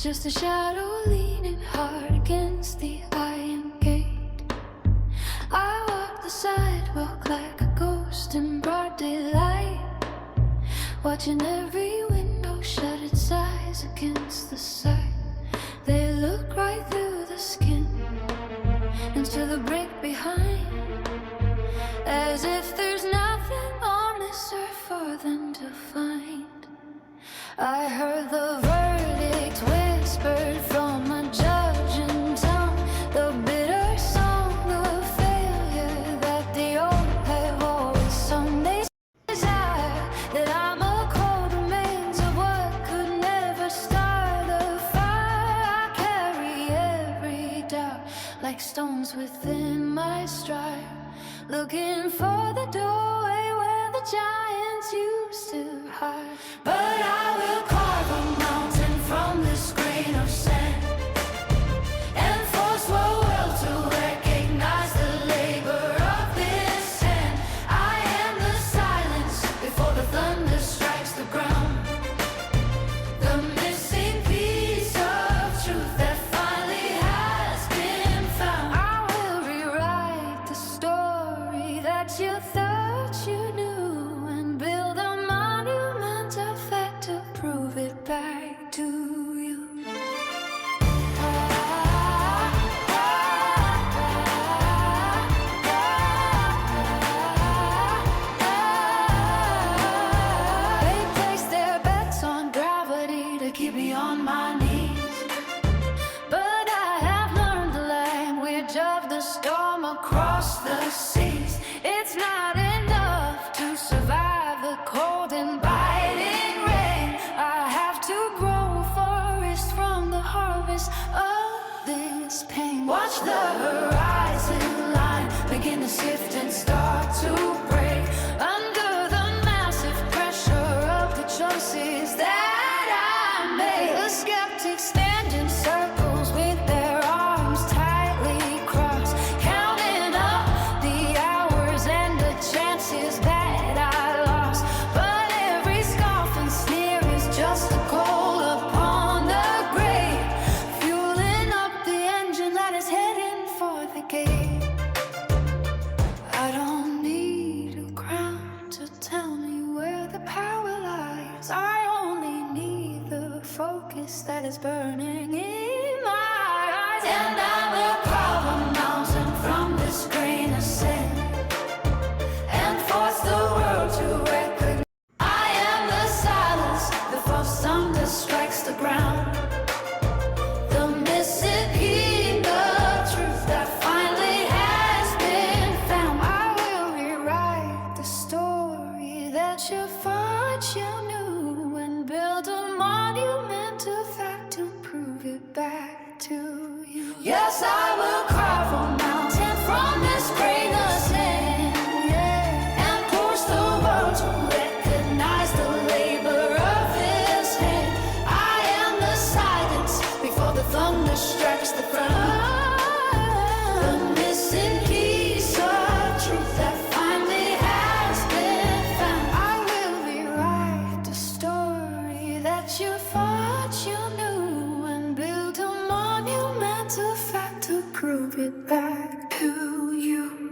just a shadow leaning hard against the iron gate. I walk the sidewalk like a ghost in broad daylight, watching every window shut its eyes against the sight. They look right through the skin into the brick behind, as if there's nothing on this earth for them to find. I heard the verdict whispered from a judge in town, the bitter song of failure that the old have always sung. They desire that I'm a cold remains of what could never start a fire. I carry every doubt like stones within my stride, looking for the doorway where the giants used to hide. But I will carve a mountain from this grain of sand and force the world to recognize the labor of this hand. I am the silence before the thunder strikes the ground, the missing piece of truth that finally has been found. I will rewrite the story that you thought you knew and build a monument of fact to prove it back to you. They place their bets on gravity to keep me on my knees, but I have learned the language of the storm across the seas. It's not enough to survive the cold and biting rain. I have to grow a forest from the harvest of this pain. Watch the horizon line begin to shift and start to break under the massive pressure of the choices that I made. The skeptics stand in circles with their arms tightly crossed, counting up the hours and the chances that I lost. But every scoff and sneer is just a coal upon the grate, fueling up the engine that is heading for the gate. I don't need a crown to tell me where the power lies. I only need the focus that is burning in my eyes. And I will carve a mountain from this grain of sand and force the world to recognize I am the silence before thunder strikes the ground, the missing piece of truth that finally has been found. I will rewrite the story that you thought you knew and build a monument of fact to prove it back to you. Yes, I will carve a mountain from this grain of sand, yeah, and force the world to recognize the labor of his hand. I am the silence before the thunder strikes the ground, the missing piece of truth that finally has been found. I will rewrite the story that you thought you knew and build a monument of fact to prove it back to you.